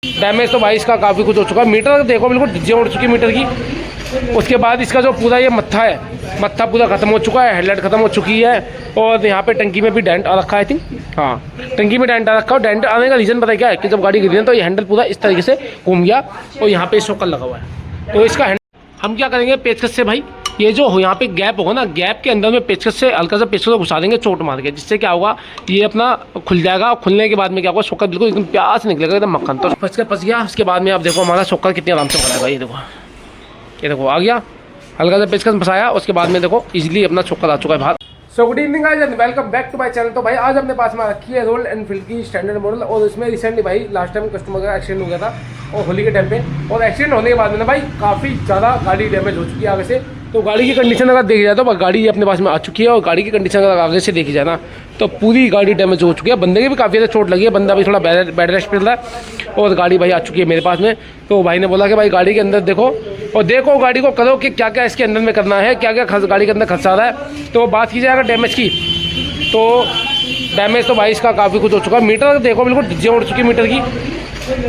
Damage तो भाई इसका काफ़ी कुछ हो चुका है। मीटर देखो बिल्कुल डिज्जे उड़ चुकी है मीटर की। उसके बाद इसका जो पूरा ये मत्था है, मत्था पूरा ख़त्म हो चुका है, हेडलाइट ख़त्म हो चुकी है। और यहाँ पे टंकी में भी डेंट आ रखा है, आई थिंक। हाँ, टंकी में डेंट आ रखा है। डेंट आने का रीज़न पता है क्या है कि जब गाड़ी गिरी है तो ये हैंडल पूरा इस तरीके से घूम गया और यहाँ पे शॉकर लगा हुआ है। तो इसका हम क्या करेंगे, पेचकस से भाई ये जो यहाँ पे गैप होगा ना, गैप के अंदर में पेचकस से हल्का सा पेचकस को घुसा देंगे चोट मार के, जिससे क्या होगा ये अपना खुल जाएगा। खुलने के बाद में क्या होगा, शॉकर बिल्कुल एकदम प्यार से निकलेगा, एकदम मक्खन। तो फंस गया। उसके बाद में आप देखो हमारा शॉकर कितने आराम से बनाएगा। ये देखो आ गया, हल्का सा पेचकस फंसाया, उसके बाद में देखो इजीली अपना शॉकर आ चुका है बाहर। So good evening guys and welcome back to my channel. तो भाई आज अपने पास में रखी है रॉयल एनफील्ड की स्टैंडर्ड मॉडल। और इसमें रिसेंटली भाई लास्ट टाइम कस्टमर का एक्सीडेंट हो गया था और होली के टाइम पे। और एक्सीडेंट होने के बाद में ना भाई काफ़ी ज़्यादा गाड़ी डैमेज हो चुकी है आगे से। तो गाड़ी की कंडीशन अगर देखी जाए तो गाड़ी अपने पास में आ चुकी है। और गाड़ी की कंडीशन अगर आगे से देखी जाए ना तो पूरी गाड़ी डैमेज हो चुकी है। बंदे की भी काफ़ी ज़्यादा चोट लगी है, बंदा भी थोड़ा बेड रेस्ट पे रहा है। और गाड़ी भाई आ चुकी है मेरे पास में। तो भाई ने बोला कि भाई गाड़ी के अंदर देखो और देखो गाड़ी को करो कि क्या क्या इसके अंदर में करना है, क्या क्या गाड़ी के अंदर खर्चा रहा है। तो बात की जाए अगर डैमेज की, तो डैमेज तो भाई इसका काफ़ी कुछ हो चुका है। मीटर देखो बिल्कुल डिज्जे उड़ चुकी है मीटर की।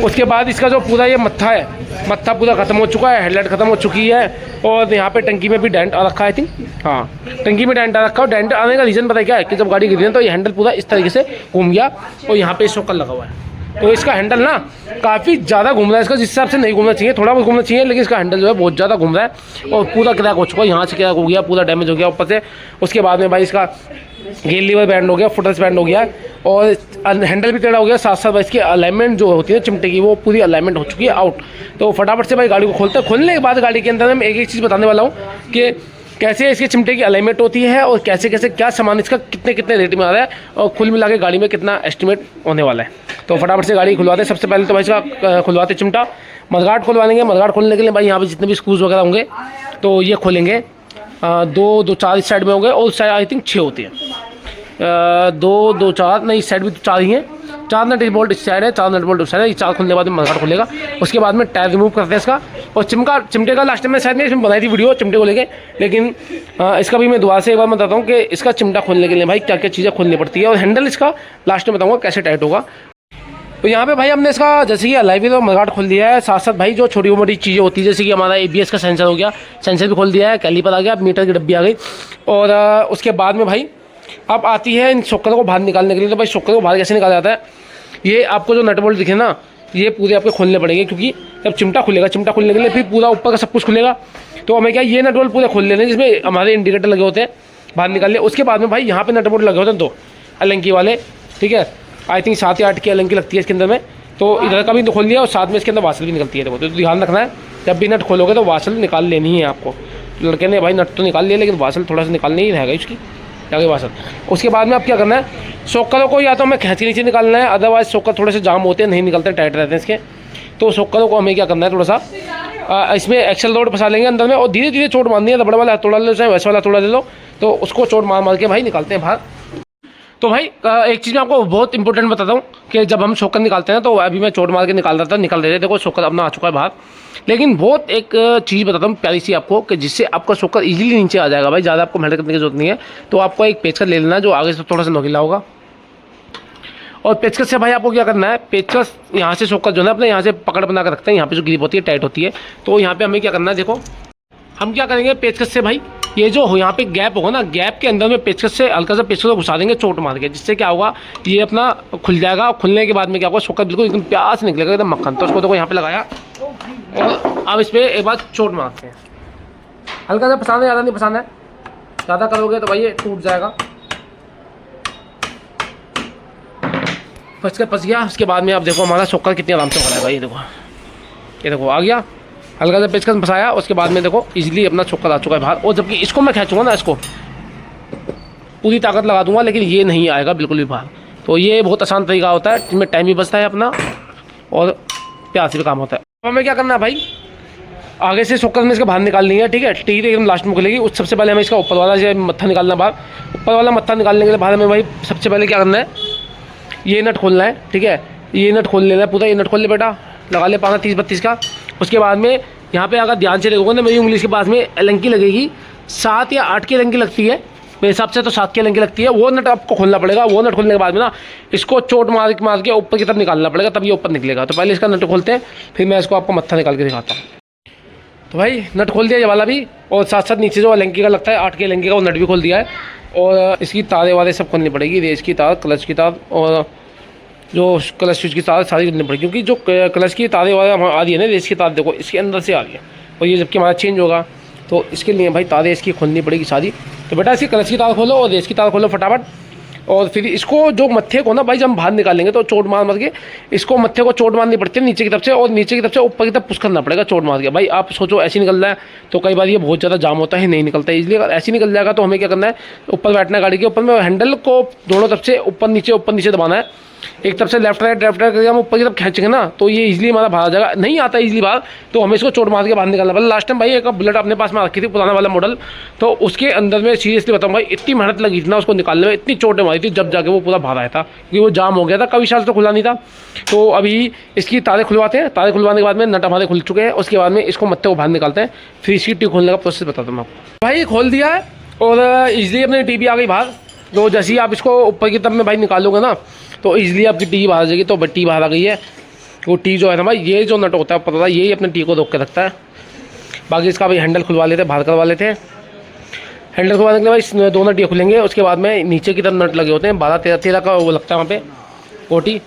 उसके बाद इसका जो पूरा ये मत्था है, मत्था पूरा ख़त्म हो चुका है, हेडलाइट ख़त्म हो चुकी है। और यहाँ पे टंकी में भी डेंट आ रखा है, आई थिंक। हाँ, टंकी में डेंट आ रखा है। डेंट आने का रीज़न पता है क्या है कि जब गाड़ी गिरी है तो ये हैंडल पूरा इस तरीके से घूम गया और यहाँ पे शॉकर लगा हुआ है। तो इसका हैंडल ना काफ़ी ज़्यादा घूम रहा है। इसका जिस हिसाब से नहीं घूमना चाहिए, थोड़ा बहुत घूमना चाहिए, लेकिन इसका हैंडल जो है बहुत ज़्यादा घूम रहा है और पूरा क्रैक हो चुका है। यहाँ से क्रैक हो गया, पूरा डैमेज हो गया ऊपर से। उसके बाद में भाई इसका गेयर लीवर बैंड हो गया, फुटरेस्ट बैंड हो गया और हैंडल भी टेढ़ा हो गया। साथ साथ भाई इसकी अलाइनमेंट जो होती है चिमटे की, वो पूरी अलाइनमेंट हो चुकी है आउट। तो फटाफट से भाई गाड़ी को खोलते हैं। खोलने के बाद गाड़ी के अंदर मैं एक चीज़ बताने वाला हूँ कि कैसे इसके चिमटे की अलाइनमेंट होती है और कैसे कैसे क्या सामान इसका कितने रेट में आ रहा है और कुल मिला के गाड़ी में कितना एस्टिमेट होने वाला है। तो फटाफट से गाड़ी खुलवाते हैं। सबसे पहले तो भाई इसका खुलवाते चिमटा, मडगार्ड खुलवा लेंगे। मडगार्ड खोलने के लिए भाई यहाँ पे जितने भी स्क्रूज वगैरह होंगे तो ये खोलेंगे। दो चार इस साइड में होंगे और उस साइड आई थिंक 6 होती है। दो चार नहीं, इस साइड भी 4 ही हैं। 4 नट बोल्ट इस साइड है, 4 नट बोल्ट उस साइड है। ये 4 खुलने के बाद में मडगार्ड खुलेगा। उसके बाद में टायर रिमूव करते हैं इसका। और चिमटे का लास्ट में शायद मैं इसमें बनाई थी वीडियो चिमटे को लेके, लेकिन इसका भी मैं दोबारा से एक बार बताता हूँ कि इसका चिमटा खोलने के लिए भाई क्या क्या चीज़ें खोलनी पड़ती है। और हैंडल इसका लास्ट में बताऊँगा कैसे टाइट होगा। तो यहाँ पे भाई हमने इसका जैसे कि अलाइ व्हील और मडगार्ड खोल दिया है। साथ साथ भाई जो छोटी मोटी चीज़ें होती है जैसे कि हमारा ABS का सेंसर हो गया, सेंसर भी खोल दिया है। कैलीपर आ गया, मीटर की डब्बी आ गई। और उसके बाद में भाई अब आती है इन शॉकर को बाहर निकालने के लिए। तो भाई शॉकर को बाहर कैसे निकाला जाता है, ये आपको जो नट बोल्ट दिखे ना ये पूरे आपके खोलने पड़ेंगे, क्योंकि जब चिमटा खुलेगा, चिमटा खुलने के लिए फिर पूरा ऊपर का सब कुछ खुलेगा। तो हमें क्या ये नट बोल्ट पूरे खोल लेने जिसमें हमारे इंडिकेटर लगे होते हैं बाहर निकालने। उसके बाद में भाई यहाँ पे नट बोल्ट लगे होते हैं 2 अलंकी वाले, ठीक है। आई थिंक 7 या 8 की अलंकी लगती है इसके अंदर में। तो इधर का भी खोल लिया और साथ में इसके अंदर वासल भी निकलती है। देखो तो ध्यान रखना है, जब भी नट खोलोगे तो वासल निकाल लेनी है आपको। लड़के ने भाई नट तो निकाल लिया, लेकिन वासल थोड़ा सा निकालनी ही रहेगा इसकी, आगे वासल। उसके बाद में आप क्या करना है, शॉकरों को या तो हमें खींच के नीचे निकालना है, अदरवाइज शॉकर थोड़े से जाम होते हैं, नहीं निकलते, टाइट रहते हैं इसके। तो शॉकरों को हमें क्या करना है, थोड़ा सा इसमें एक्सल रोड फंसा लेंगे अंदर में और धीरे धीरे चोट मारनी है। रबड़ वाला हथौड़ा ले लो चाहे वैसे वाला हथौड़ा ले लो, तो उसको चोट मार के भाई निकालते हैं बाहर। तो भाई एक चीज़ मैं आपको बहुत इंपॉर्टेंट बताता हूँ कि जब हम शॉकर निकालते हैं तो अभी मैं चोट मार के निकाल रहा था, निकल रहे थे, देखो शॉकर अपना आ चुका है बाहर। लेकिन बहुत एक चीज़ बताता हूँ प्यारी सी आपको कि जिससे आपका शॉकर इजीली नीचे आ जाएगा भाई, ज़्यादा आपको मेहनत करने की जरूरत नहीं है। तो आपको एक पेचकस ले लेना है जो आगे से थोड़ा सा नोकीला होगा। और पेचकस से भाई आपको क्या करना है, पेचकस यहाँ से शॉकर जो है अपने यहाँ से पकड़ बना कर रखते हैं, यहाँ पे जो ग्रिप होती है टाइट होती है। तो यहाँ पे हमें क्या करना है, देखो हम क्या करेंगे, पेचकस से भाई ये जो यहाँ पे गैप होगा ना, गैप के अंदर में पेचकस से हल्का सा पेचकस को घुसा देंगे चोट मार के, जिससे क्या होगा ये अपना खुल जाएगा। और खुलने के बाद में क्या होगा, शॉकर बिल्कुल एकदम प्यार से निकलेगा, एकदम मक्खन। तो उसको देखो यहाँ पे लगाया और अब इस पर एक बार चोट मारते हैं। हल्का सा फंसाना, ज़्यादा नहीं फंसाना है, ज़्यादा करोगे तो भाई ये टूट जाएगा। फंस गया। उसके बाद में आप देखो हमारा शॉकर कितने आराम से बनाएगा। ये देखो आ गया, हल्का सा पेचकस फंसाया। उसके बाद में देखो इजीली अपना शॉकर आ चुका है बाहर। और जबकि इसको मैं खींचूंगा ना, इसको पूरी ताकत लगा दूंगा, लेकिन ये नहीं आएगा बिल्कुल भी बाहर। तो ये बहुत आसान तरीका होता है, इसमें टाइम भी बचता है अपना और प्यार से भी काम होता है। अब हमें क्या करना है भाई, आगे से शॉकर में इसका बाहर निकालनी है, ठीक है। टीथ एकदम लास्ट में खुलेगी। उस सबसे पहले हमें इसका ऊपर वाला जो मत्था निकालना बाहर। ऊपर वाला मत्था निकालने के लिए बाहर हमें भाई सबसे पहले क्या करना है, ये नट खोलना है, ठीक है। ये नट खोल लेना है पूरा, ये नट खोल ले बेटा, लगा ले 15-30-32 का। उसके बाद में यहाँ पे अगर ध्यान से देखोगे ना, मेरी उंगली के पास में अलंकी लगेगी 7 या 8 की अलंकी लगती है, मेरे हिसाब से तो 7 की लंकी लगती है। वो नट आपको खोलना पड़ेगा। वो नट खोलने के बाद में ना इसको चोट मार के ऊपर की तरफ निकालना पड़ेगा, तब ये ऊपर निकलेगा। तो पहले इसका नट खोलते हैं, फिर मैं इसको आपको मत्था निकाल के दिखाता हूँ। तो भाई नट खोल दिया ये वाला भी, और साथ साथ नीचे जो लंकी का लगता है 8 की लंकी का, वो नट भी खोल दिया है। और इसकी तारे वारे सब खोलनी पड़ेगी, रेस की तार, क्लच की तार, और जो क्लच स्विच की तार सारी खोलनी पड़ेगी, क्योंकि जो क्लच की तारे वाले आ रही है ना, रेस की तार देखो इसके अंदर से आ रही है, और ये जबकि हमारा चेंज होगा तो इसके लिए भाई तारें इसकी खोलनी पड़ेगी सारी। तो बेटा इसकी क्लच की तार खोलो और रेस की तार खोलो फटाफट। और फिर इसको जो मत्थे को ना भाई जब हम बाहर निकालेंगे तो चोट मार के इसको मत्थे को चोट मारनी पड़ती है नीचे की तरफ से, और नीचे की तरफ से ऊपर की तरफ पुश करना पड़ेगा चोट मार के। भाई आप सोचो ऐसे निकल रहा है तो कई बार ये बहुत ज़्यादा जाम होता है, नहीं निकलता है। इसलिए अगर ऐसे निकल जाएगा तो हमें क्या करना है, ऊपर बैठना है गाड़ी के ऊपर में, हैंडल को दोनों तरफ से ऊपर नीचे दबाना है। एक तरफ से लेफ्ट राइट करके हम ऊपर की तरफ खींचेंगे ना तो ये इजीली हमारा बाहर आ जाएगा। नहीं आता इजीली बाहर तो हमें इसको चोट मार के बाहर निकालना पड़ेगा। लास्ट टाइम भाई एक बुलेट अपने पास में रखी थी पुराना वाला मॉडल, तो उसके अंदर में सीरियसली बताऊँ भाई इतनी मेहनत लगी थी ना उसको निकालने में, इतनी चोटें मारी थी, जब जाके वो पूरा बाहर आया था, क्योंकि वो जाम हो गया था, कभी शायद तो खुला नहीं था। तो अभी इसकी तारे खुलवाते हैं। तारे खुलवाने के बाद में नट हमारे खुल चुके हैं, उसके बाद में इसको मत्थे को बाहर निकालते हैं, फिर इसकी टी खोलने का प्रोसेस बताता हूँ आपको। भाई खोल दिया है और इजीली अपनी टी भी आ गई बाहर। तो जैसे ही आप इसको ऊपर की तरफ में भाई निकालोगे ना तो इजीली आपकी टी बाहर आ जाएगी। तो टी बाहर आ गई है। वो टी जो है ना भाई, ये जो नट होता है पता था, यही अपने टी को रोक के रखता है। बाकी इसका भाई हैंडल खुलवा लेते, बाहर करवा लेते हैं। हैंडल खुलवाने के लिए भाई दो नट ये खुलेंगे, उसके बाद में नीचे की तरफ नट लगे होते हैं 12-13 का वो लगता है वहाँ पे वो टी,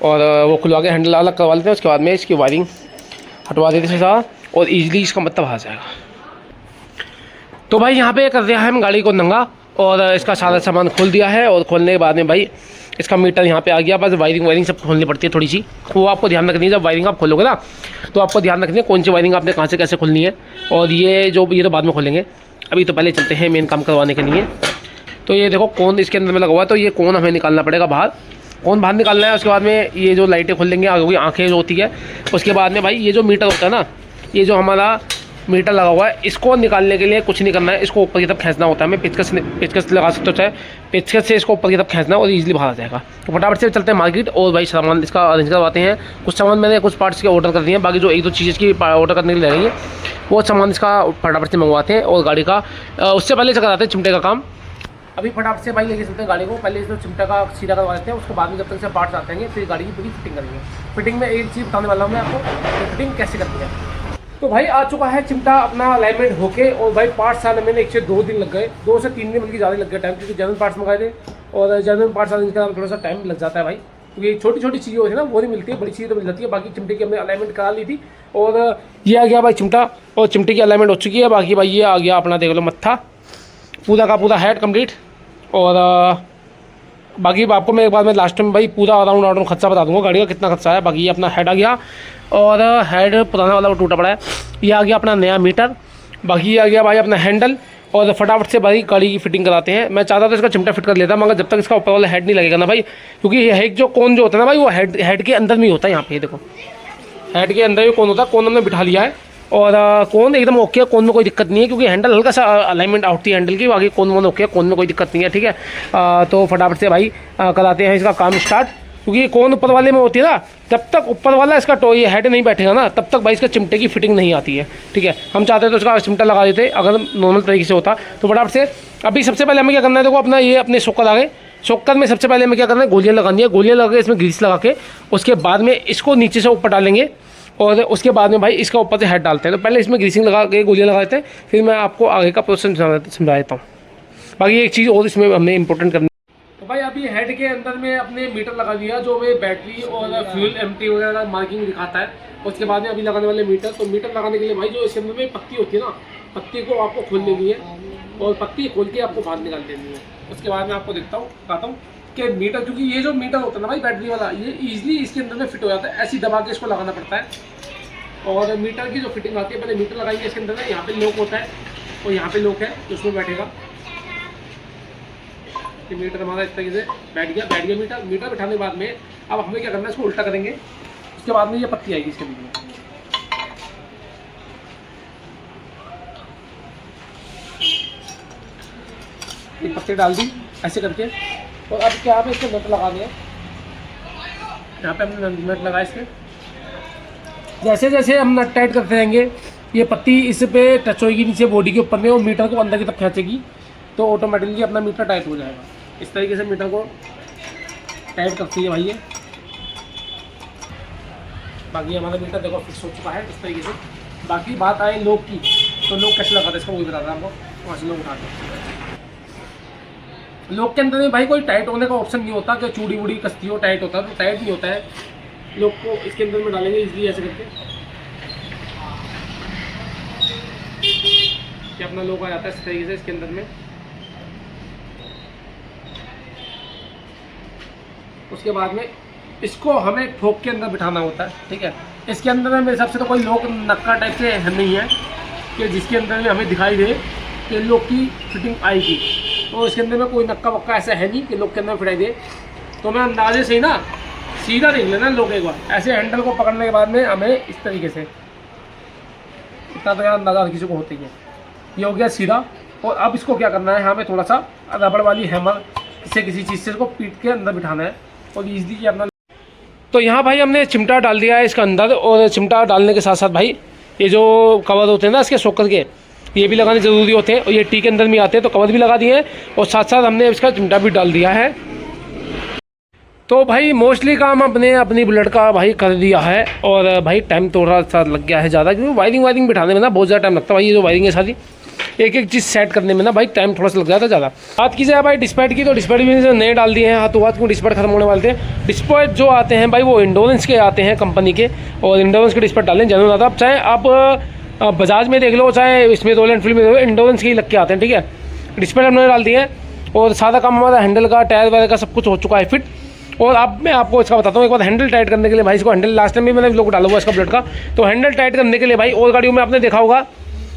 और वो खुलवा के हैंडल अलग करवा लेते हैं। उसके बाद में इसकी वायरिंग हटवा देते हैं सारा, और ईजिली इसका मतलब आ जाएगा। तो भाई यहाँ पे कर दिया है हम गाड़ी को नंगा, और इसका सारा सामान खोल दिया है। और खोलने के बाद में भाई इसका मीटर यहाँ पे आ गया। बस वायरिंग सब खोलनी पड़ती है थोड़ी सी, वो आपको ध्यान रखनी है। जब वायरिंग आप खोलोगे ना तो आपको ध्यान रखनी है कौन सी वायरिंग आपने कहाँ से कैसे खोलनी है। और ये तो बाद में खोलेंगे, अभी तो पहले चलते हैं मेन काम करवाने के लिए। तो ये देखो कौन इसके अंदर में लगा हुआ है, तो ये कौन हमें निकालना पड़ेगा बाहर, कौन बाहर निकालना है। उसके बाद में ये जो लाइटें खोल लेंगे, आगे आँखें जो होती है। उसके बाद में भाई ये जो मीटर होता है ना, ये जो हमारा मीटर लगा हुआ है, इसको निकालने के लिए कुछ नहीं करना है, इसको ऊपर की तरफ खींचना होता है। हमें पेचकस लगा सकते हो, चाहे पेचकस से इसको ऊपर की तरफ खींचना और इजीली बाहर आ जाएगा। तो फटाफट से चलते हैं मार्केट और भाई सामान इसका अरेंज करवाते हैं। कुछ सामान मैंने कुछ पार्ट्स के ऑर्डर कर दिए हैं, बाकी जो 1-2 चीज़ की ऑर्डर करने के लिए रहेंगे वो सामान इसका फटाफट से मंगवाते हैं। और गाड़ी का उससे पहले से कराते हैं चिमटे का काम। अभी फटाफट से भाई लेके चलते हैं गाड़ी को, पहले इसमें चिमटा का सीधा करवा देते हैं, उसके बाद में जब तक से पार्ट्स आते हैं फिर गाड़ी की पूरी फिटिंग करेंगे। फिटिंग में एक चीज़ बताने वाला हूँ मैं आपको, फिटिंग कैसे करती है। तो भाई आ चुका है चिमटा अपना अलाइनमेंट होके, और भाई पार्ट्स आने में 1 से 2 दिन लग गए, 2 से 3 दिन बल्कि ज़्यादा लग गया टाइम, क्योंकि जर्मन पार्ट्स मंगाए थे और जर्मन पार्ट्स आने के बाद थोड़ा सा टाइम लग जाता है भाई, क्योंकि छोटी छोटी चीज़ें होती है ना वो नहीं मिलती है, बड़ी चीज़ें तो मिल जाती है। बाकी चिमटे की हमने अलाइनमेंट करा ली थी और ये आ गया भाई चिमटा, और चिमटे की अलाइनमेंट हो चुकी है। बाकी भाई ये आ गया अपना देख लो मत्था, पूरा का पूरा हेड कम्प्लीट। और बाकी आपको मैं एक बार में लास्ट में भाई पूरा अराउंड खर्चा बता दूंगा गाड़ी का कितना खर्चा है। बाकी ये अपना हेड आ गया, और हेड पुराना वाला वो टूटा पड़ा है। ये आ गया अपना नया मीटर। बाकी ये आ गया भाई अपना हैंडल, और फटाफट से भाई गाड़ी की फिटिंग कराते हैं। मैं चाहता था इसका चिमटा फिट कर लेता, मगर जब तक इसका ऊपर वाला हेड नहीं लगेगा ना भाई, क्योंकि ये हेड जो कोन जो होता है ना भाई, वो हेड के अंदर में ही होता है। यहाँ पे देखो हेड के अंदर ही कोन होता है, कोन हमने बिठा लिया है, और कोन एकदम ओके है, कोन में कोई दिक्कत नहीं है, क्योंकि हैंडल हल्का सा अलाइनमेंट आउट थी हैंडल की। बाकी कोन ओके है, कोन में कोई दिक्कत नहीं है, ठीक है। तो फटाफट से भाई कराते हैं इसका काम स्टार्ट, क्योंकि कोन ऊपर वाले में होती है ना, जब तक ऊपर वाला इसका ये हेड नहीं बैठेगा ना तब तक भाई इसका चिमटे की फिटिंग नहीं आती है, ठीक है। हम चाहते हैं तो इसका चिमटा लगा देते अगर नॉर्मल तरीके से होता। तो फटाफट से अभी सबसे पहले हमें क्या करना है, देखो अपना ये अपने शॉकर आ गए। शॉकर में सबसे पहले हमें क्या करना है, गोलियाँ लगानी है। गोलियाँ लगा के इसमें ग्रीस लगा के उसके बाद में इसको नीचे से ऊपर डालेंगे, और उसके बाद में भाई इसका ऊपर से हेड डालते हैं। तो पहले इसमें ग्रीसिंग लगा के गोलियाँ लगा देते हैं, फिर मैं आपको आगे का प्रोसेस समझा देता हूँ। बाकी एक चीज़ और इसमें हमने इंपॉर्टेंट करनी। तो भाई अभी हेड के अंदर में अपने मीटर लगा दिया, जो हमें बैटरी और फ्यूल एम्प्टी वगैरह मार्किंग दिखाता है। उसके बाद में अभी लगाने वाले मीटर, तो मीटर लगाने के लिए भाई जो इसके अंदर में पत्ती होती है ना, पत्ती को आपको खोल लेनी है, और पत्ती खोल के आपको बाहर निकाल देनी है। उसके बाद मैं आपको दिखाता हूँ कि मीटर, क्योंकि ये जो मीटर होता है ना भाई बैटरी वाला, ये ईजिली इसके अंदर में फिट हो जाता है, ऐसी दबा के इसको लगाना पड़ता है। और मीटर की जो फिटिंग आती है, पहले मीटर लगाएंगे इसके अंदर में, यहाँ पे लॉक होता है और यहाँ पे लॉक है तो उसमें बैठेगा। ये मीटर हमारा इस तरीके से बैठ गया मीटर बैठाने के बाद में अब हमें क्या करना है, इसको उल्टा करेंगे। उसके बाद में ये पत्ती आएगी इसके अंदर, ये पत्ती डाल दी ऐसे करके। और अब क्या हमें इसको नट लगा दिया, यहाँ पे हमने नट लगाया इसके। जैसे जैसे हम नट टाइट करते रहेंगे, ये पत्ती इस पे टच होगी नीचे बॉडी के ऊपर में, और मीटर को अंदर की तरफ खींचेगी। तो ऑटोमेटिकली अपना मीटर टाइट हो जाएगा। इस तरीके से मीटर को टाइट करती है भाई ये। बाकी हमारा मीटर देखो फिक्स हो चुका है इस तरीके से। बाकी बात आए लोग की, तो लोग कैसे लगाते हैं इसका वो भी बताता है आपको। वहाँ से लोग उठाते हैं। लोग के अंदर में भाई कोई टाइट होने का ऑप्शन नहीं होता कि चूड़ी वूड़ी कसती हो टाइट होता है, तो टाइट नहीं होता है। लोग को इसके अंदर में डालेंगे इसलिए ऐसे करके कि अपना लोग आ जाता है इस तरीके से इसके अंदर में। उसके बाद में इसको हमें ठोक के अंदर बिठाना होता है, ठीक है। इसके अंदर में मेरे हिसाब से तो कोई लोग नक्का टाइप से नहीं है कि जिसके अंदर में हमें दिखाई दे कि लोग की फिटिंग आएगी। तो इसके अंदर में कोई नक्का वक्का ऐसा है नहीं कि लोग के अंदर फिटाई दे। तो मैं अंदाजे से ही ना सीधा देख लेना लोग एक बार ऐसे हैंडल को पकड़ने के बाद में हमें इस तरीके से, इतना तो यार अंदाजा किसी को होता ही है। ये हो गया सीधा। और अब इसको क्या करना है, हमें थोड़ा सा रबड़ वाली हैमर से किसी चीज़ से इसको पीट के अंदर बिठाना है और ईजिली अपना। तो यहाँ भाई हमने चिमटा डाल दिया है इसका अंदर, और चिमटा डालने के साथ साथ भाई ये जो कवर होते हैं ना इसके सॉकर के, ये भी लगाने ज़रूरी होते हैं। और ये टी के अंदर भी आते हैं, तो कवर भी लगा दिए हैं और साथ साथ हमने इसका चिमटा भी डाल दिया है। तो भाई मोस्टली काम अपनी बुलेट का भाई कर दिया है। और भाई टाइम थोड़ा सा लग गया है ज़्यादा, क्योंकि वायरिंग बिठाने में ना बहुत ज़्यादा टाइम लगता है भाई। ये जो वायरिंग है सारी एक चीज़ सेट करने में ना भाई टाइम थोड़ा सा लग जाता है ज़्यादा। बात की जाए भाई डिस्पैच की, तो डिस्पैच भी नए डाल दिए हैं हाथों हाथ, क्यों डिस्पैच खत्म होने वाले थे। डिस्पैच जो आते हैं भाई वो इंडोरेंस के आते हैं कंपनी के, और इंडोरेंस के डिस्पैच डालें जनरल आता है। अब चाहे आप बजाज में देख लो, चाहे इसमें रॉयल एनफील्ड में देख लो, इंडोरेंस के ही लग के आते हैं, ठीक है। डिस्पैच हमने डाल दिए हैं और सारा काम हमारा हैंडल का, टायर वगैरह का सब कुछ हो चुका है फिट। और अब मैं आपको इसका बताता हूँ एक बार, हैंडल टाइट करने के लिए भाई इसको हैंडल लास्ट टाइम भी मैंने लोग डाला हुआ इसका बुलेट का। तो हैंडल टाइट करने के लिए भाई और गाड़ियों में आपने देखा होगा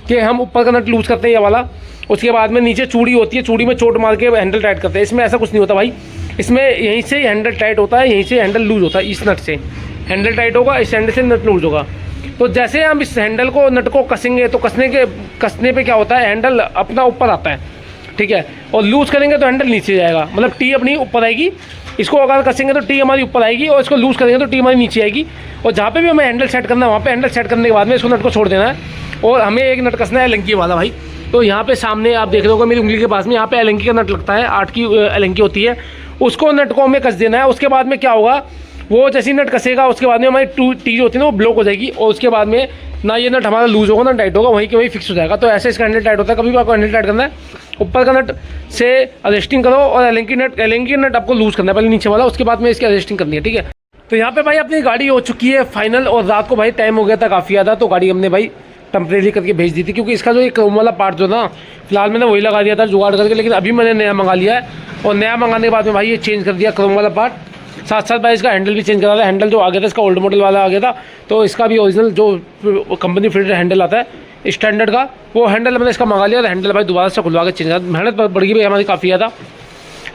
कि हम ऊपर का नट लूज करते हैं ये वाला, उसके बाद में नीचे चूड़ी होती है, चूड़ी में चोट मार के हैंडल टाइट करते हैं। इसमें ऐसा कुछ नहीं होता भाई, इसमें यहीं से हैंडल टाइट होता है, यहीं से हैंडल लूज होता है। इस नट से हैंडल टाइट होगा, इस हैंडल से नट लूज होगा। तो जैसे हम इस हैंडल को नट को कसेंगे तो कसने पे क्या होता है, हैंडल अपना ऊपर आता है, ठीक है। और लूज करेंगे तो हैंडल नीचे जाएगा, मतलब टी अपनी ऊपर आएगी। इसको अगर कसेंगे तो टी हमारी ऊपर आएगी, और इसको लूज करेंगे तो टी हमारी नीचे आएगी। और जहाँ पे भी हमें हैंडल सेट करना है वहाँ पे हैंडल सेट करने के बाद में इसको नट को छोड़ देना है, और हमें एक नट कसना है एलंकी वाला भाई। तो यहाँ पे सामने आप देख रहे हो मेरी उंगली के पास में, यहाँ पे एलंकी का नट लगता है, 8 की एलंकी होती है, उसको नट को हमें कस देना है। उसके बाद में क्या होगा, वो जैसे नट कसेगा उसके बाद में हमारी टी जो होती है ना वो ब्लॉक हो जाएगी, और उसके बाद में ना ये नट हमारा लूज होगा ना टाइट होगा, वहीं के वहीं फिक्स हो जाएगा। तो ऐसे इसका हैंडल टाइट होता है। कभी भी आपको हैंडल टाइट करना है, ऊपर का नट से अडजस्टिंग करो, और एलंकी नट आपको लूज करना है पहले नीचे वाला, उसके बाद में इसकी अडजस्टिंग करनी है, ठीक है। तो यहाँ पे भाई अपनी गाड़ी हो चुकी है फाइनल, और रात को भाई टाइम हो गया था काफ़ी ज़्यादा, तो गाड़ी हमने भाई टेम्परेरी करके भेज दी थी, क्योंकि इसका जो एक क्रोम वाला पार्ट जो ना फिलहाल मैंने वही लगा दिया था जुगाड़ करके, लेकिन अभी मैंने नया मंगा लिया है। और नया मंगाने के बाद में भाई ये चेंज कर दिया क्रोम वाला पार्ट, साथ साथ भाई इसका हैंडल भी चेंज करा था। हैंडल जो आ गया था इसका ओल्ड मॉडल वाला आ गया था, तो इसका भी ओरिजिनल जो कंपनी फिटेड हैंडल आता है स्टैंडर्ड का, वो हैंडल मैंने इसका मंगा लिया। हैंडल भाई दोबारा से खुलवा के चेंज करा, मेहनत बढ़ गई भाई हमारी काफ़ी ज़्यादा,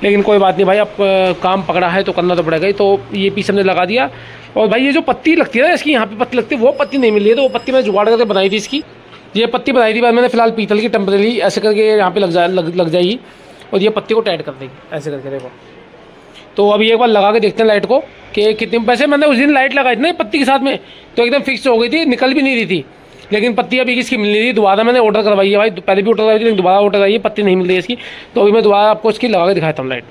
लेकिन कोई बात नहीं भाई, अब काम पकड़ा है तो करना तो पड़ेगा ही। तो ये पीस हमने लगा दिया। और भाई ये जो पत्ती लगती है ना इसकी, यहाँ पे पत्ती लगती है, वो पत्ती नहीं मिल रही है, तो वो पत्ती मैंने जुगाड़ करके बनाई थी इसकी। ये पत्ती बनाई थी बाद मैंने फिलहाल पीतल की टेम्परेरी ऐसे करके यहाँ पे लग जाएगी, और ये पत्ती को टाइट कर देगी ऐसे करके, देखो। तो अभी एक बार लगा के देखते हैं लाइट को कि कितनी, वैसे मैंने उस दिन लाइट लगाई थी ना पत्ती के साथ में, तो एकदम फिक्स हो गई थी, निकल भी नहीं रही थी। लेकिन पत्ती अभी इसकी मिल रही थी, दोबारा मैंने ऑर्डर करवाई है भाई, पहले भी ऑर्डर करवाई थी लेकिन दोबारा ऑर्डर करवाई है, पत्ती नहीं मिल रही है इसकी। तो अभी मैं दोबारा आपको इसकी लगा के दिखाता हूँ लाइट।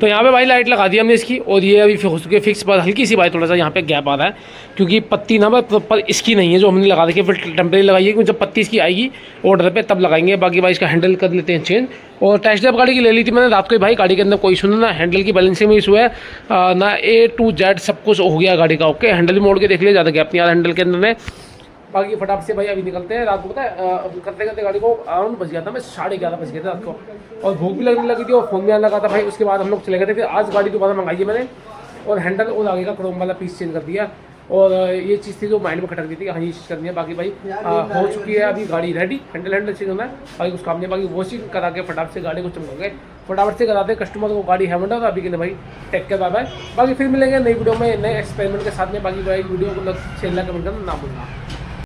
तो यहाँ पे भाई लाइट लगा दी हमने इसकी, और ये अभी हो चुकी है फिक्स, पर हल्की सी भाई थोड़ा सा यहाँ पे गैप आ रहा है, क्योंकि पत्ती ना प्रॉपर इसकी नहीं है जो हमने लगा रखी है, फिर टेम्परेरी लगाई है, क्योंकि जब पत्ती इसकी आएगी ऑर्डर पे तब लगाएंगे। बाकी भाई इसका हैंडल कर लेते हैं चेंज। और टेस्ट ड्राइव गाड़ी की ले ली थी मैंने रात को भाई, गाड़ी के अंदर कोई इशू ना, हैंडल की बैलेंसिंग में इशू है ना, A to Z सब कुछ हो गया गाड़ी का ओके। हैंडल भी मोड़ के देख लिया, ज़्यादा गैप नहीं आ रहा हैंडल के अंदर में। बाकी फटाफट से भाई अभी निकलते हैं। रात को पता है करते करते गाड़ी को अराउंड बज गया था, मैं 11:30 बज गए थे रात को, और भूख भी लगने लगी थी और फोन भी आने लगा था भाई। उसके बाद हम लोग चले गए थे। फिर आज गाड़ी दोबारा मंगाई है मैंने, और हैंडल और आगे का क्रोम वाला पीस चेंज कर दिया। और ये चीज़ थी जो माइंड में खटक रही थी कि हाँ ये चीज़ करनी है। बाकी भाई हो चुकी है अभी गाड़ी रेडी, हैंडल चेंज होना है, बाकी कुछ काम नहीं। बाकी वॉशिंग करा के फटाफट से गाड़ी को चमकाएंगे, फटाफट से कराते कस्टमर को गाड़ी है मंडा। अभी के लिए भाई टेक केयर, बाय बाय। बाकी फिर मिलेंगे नई वीडियो में नए एक्सपेरिमेंट के साथ में। बाकी भाई वीडियो को शेयर कमेंट करना ना भूलना।